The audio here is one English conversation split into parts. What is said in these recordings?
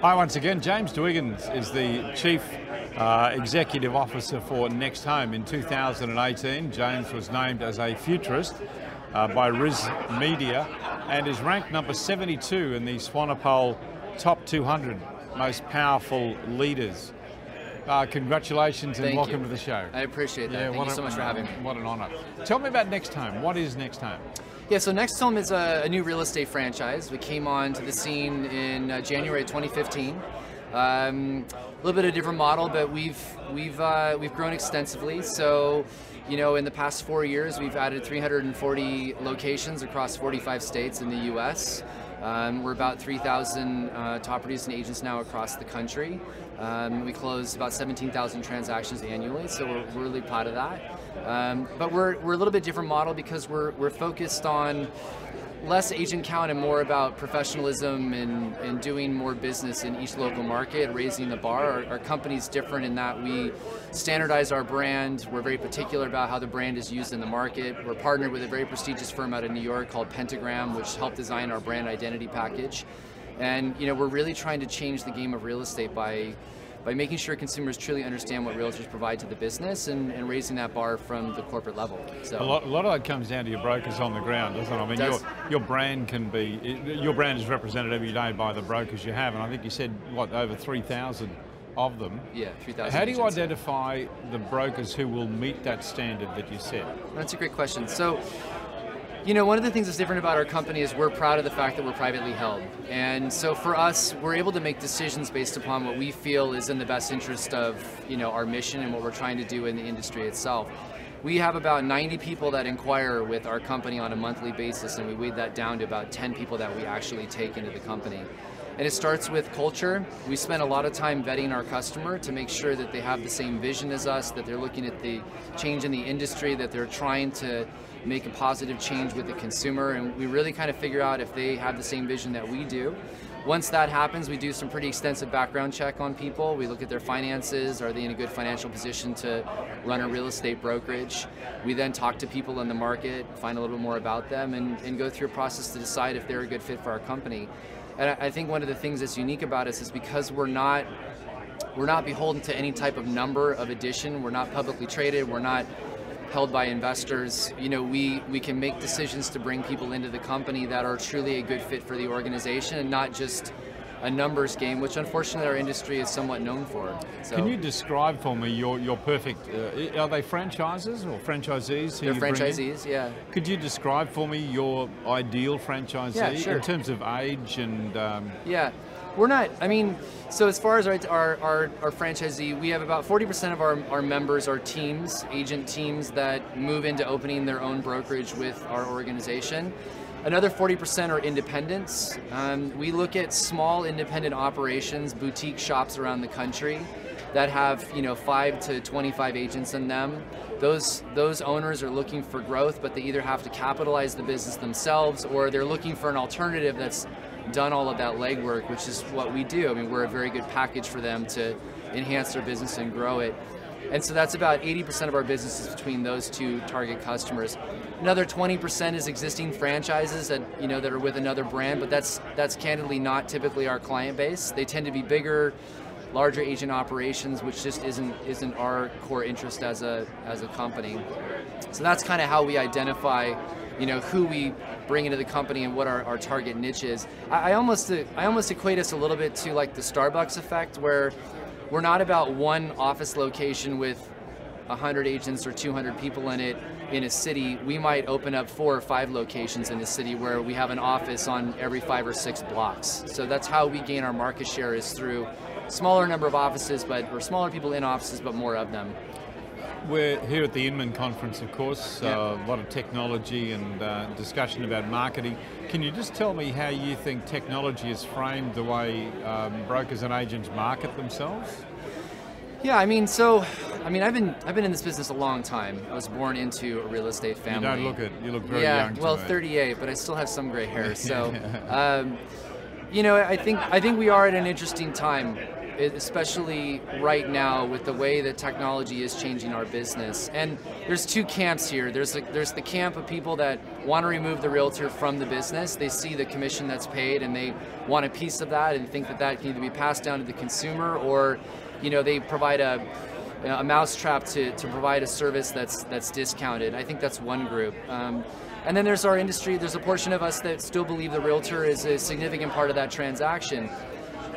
Hi once again, James Dwiggins is the Chief Executive Officer for NextHome. In 2018, James was named as a futurist by Riz Media and is ranked number 72 in the Swanepoel Top 200 Most Powerful Leaders. Congratulations and welcome to the show. I appreciate that. Thank you so much for having me. What an honor. Tell me about NextHome. What is NextHome? Yeah, so NextHome is a new real estate franchise. We came on to the scene in January 2015. A little bit of a different model, but we've grown extensively. So, you know, in the past 4 years, we've added 340 locations across 45 states in the U.S. We're about 3,000 top producing agents now across the country. We close about 17,000 transactions annually, so we're really proud of that. But we're a little bit different model because we're focused on less agent count and more about professionalism and doing more business in each local market, raising the bar. Our company's different in that we standardize our brand. We're very particular about how the brand is used in the market. We're partnered with a very prestigious firm out of New York called Pentagram, which helped design our brand identity package. And you know, we're really trying to change the game of real estate by making sure consumers truly understand what realtors provide to the business and raising that bar from the corporate level. So a lot of that comes down to your brokers on the ground, doesn't it? I mean, your brand your brand is represented every day by the brokers you have, and I think you said, what, over 3,000 of them? Yeah, 3,000 How do you agents. identify the brokers who will meet that standard that you set? That's a great question. So, you know, one of the things that's different about our company is we're proud of the fact that we're privately held. And so for us, we're able to make decisions based upon what we feel is in the best interest of, you know, our mission and what we're trying to do in the industry itself. We have about 90 people that inquire with our company on a monthly basis, and we weighed that down to about 10 people that we actually take into the company. And it starts with culture. We spend a lot of time vetting our customer to make sure that they have the same vision as us, that they're looking at the change in the industry, that they're trying to make a positive change with the consumer, and we really kind of figure out if they have the same vision that we do. Once that happens, we do some pretty extensive background check on people. We look at their finances. Are they in a good financial position to run a real estate brokerage? We then talk to people in the market, find a little bit more about them, and go through a process to decide if they're a good fit for our company. And I think one of the things that's unique about us is because we're not beholden to any type of number of addition. We're not publicly traded. We're not held by investors. You know, we can make decisions to bring people into the company that are truly a good fit for the organization and not just a numbers game, which unfortunately our industry is somewhat known for. So, can you describe for me your perfect, are they franchises or franchisees? They're franchisees, yeah. Could you describe for me your ideal franchisee? Yeah, sure. In terms of age and... Yeah. We're not, I mean, so as far as our franchisee, we have about 40% of our members are teams, agent teams that move into opening their own brokerage with our organization. Another 40% are independents. We look at small independent operations, boutique shops around the country that have, you know, 5 to 25 agents in them. Those owners are looking for growth, but they either have to capitalize the business themselves or they're looking for an alternative that's done all of that legwork, which is what we do. I mean, we're a very good package for them to enhance their business and grow it. And so that's about 80% of our business is between those two target customers. Another 20% is existing franchises that, you know, that are with another brand, but that's candidly not typically our client base. They tend to be bigger, larger agent operations, which just isn't our core interest as a company. So that's kind of how we identify, you know, who we bring into the company and what our target niche is. I almost equate us a little bit to like the Starbucks effect, where we're not about one office location with 100 agents or 200 people in it in a city. We might open up 4 or 5 locations in a city where we have an office on every 5 or 6 blocks. So that's how we gain our market share, is through smaller number of offices, or smaller people in offices, but more of them. We're here at the Inman conference, of course, yeah. A lot of technology and discussion about marketing. Can you just tell me how you think technology has framed the way brokers and agents market themselves? Yeah, I've been in this business a long time. I was born into a real estate family. You don't look it. You look very young to well, me. 38, but I still have some gray hair. So, you know, I think we are at an interesting time. especially right now with the way that technology is changing our business. And there's two camps here. There's the camp of people that want to remove the realtor from the business. They see the commission that's paid and they want a piece of that and think that that can either be passed down to the consumer, or they provide a mousetrap to provide a service that's discounted. I think that's one group. And then there's our industry. There's a portion of us that still believe the realtor is a significant part of that transaction.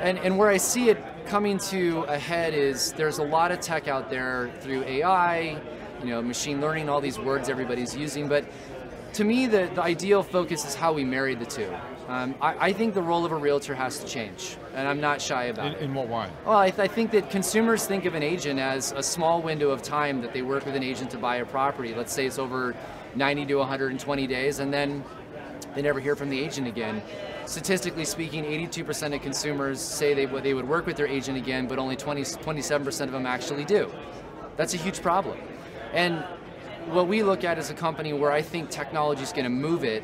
And where I see it coming to a head is there's a lot of tech out there through AI, machine learning, all these words everybody's using. But to me, the ideal focus is how we marry the two. I think the role of a realtor has to change, and I'm not shy about it. In what way? Well, I think that consumers think of an agent as a small window of time that they work with an agent to buy a property. Let's say it's over 90 to 120 days, and then they never hear from the agent again. Statistically speaking, 82% of consumers say they would work with their agent again, but only 27% of them actually do. That's a huge problem. And what we look at as a company where I think technology is going to move it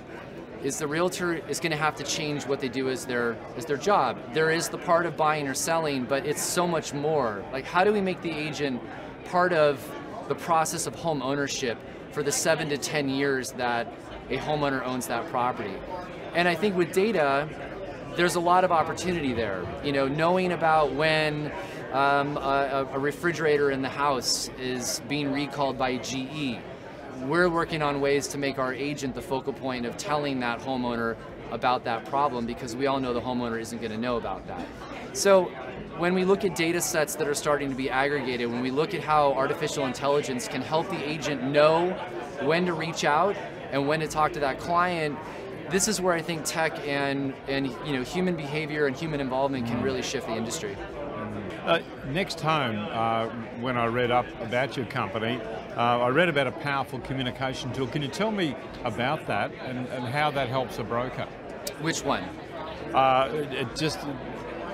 is the realtor is going to have to change what they do as their job. There is the part of buying or selling, but it's so much more. Like, how do we make the agent part of the process of home ownership for the 7 to 10 years that a homeowner owns that property? And I think with data, there's a lot of opportunity there. Knowing about when a refrigerator in the house is being recalled by GE. We're working on ways to make our agent the focal point of telling that homeowner about that problem, because we all know the homeowner isn't going to know about that. So when we look at data sets that are starting to be aggregated, when we look at how artificial intelligence can help the agent know when to reach out and when to talk to that client, this is where I think tech and human behavior and human involvement can really shift the industry. NextHome, when I read up about your company, I read about a powerful communication tool. Can you tell me about that and how that helps a broker? Which one?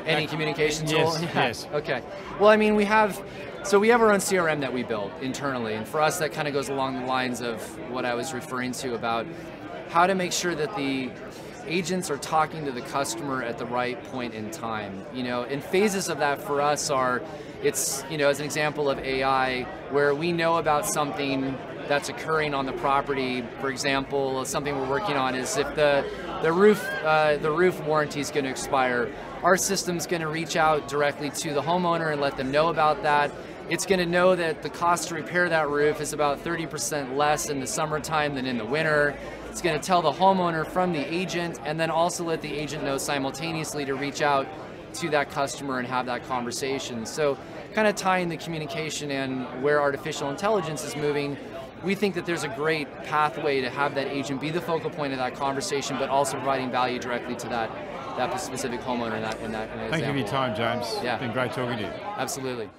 Any communication tool? Yes, yes. Okay. Well, I mean, we have our own CRM that we built internally, and for us that kind of goes along the lines of what I was referring to about how to make sure that the agents are talking to the customer at the right point in time. And phases of that for us are, as an example of AI, where we know about something that's occurring on the property. For example, something we're working on is if the roof warranty is going to expire, our system's going to reach out directly to the homeowner and let them know about that. It's going to know that the cost to repair that roof is about 30% less in the summertime than in the winter. It's going to tell the homeowner from the agent, and then also let the agent know simultaneously to reach out to that customer and have that conversation. So kind of tying the communication and where artificial intelligence is moving, we think that there's a great pathway to have that agent be the focal point of that conversation, but also providing value directly to that specific homeowner in that example. Thank you for your time, James. Yeah. It's been great talking to you. Absolutely.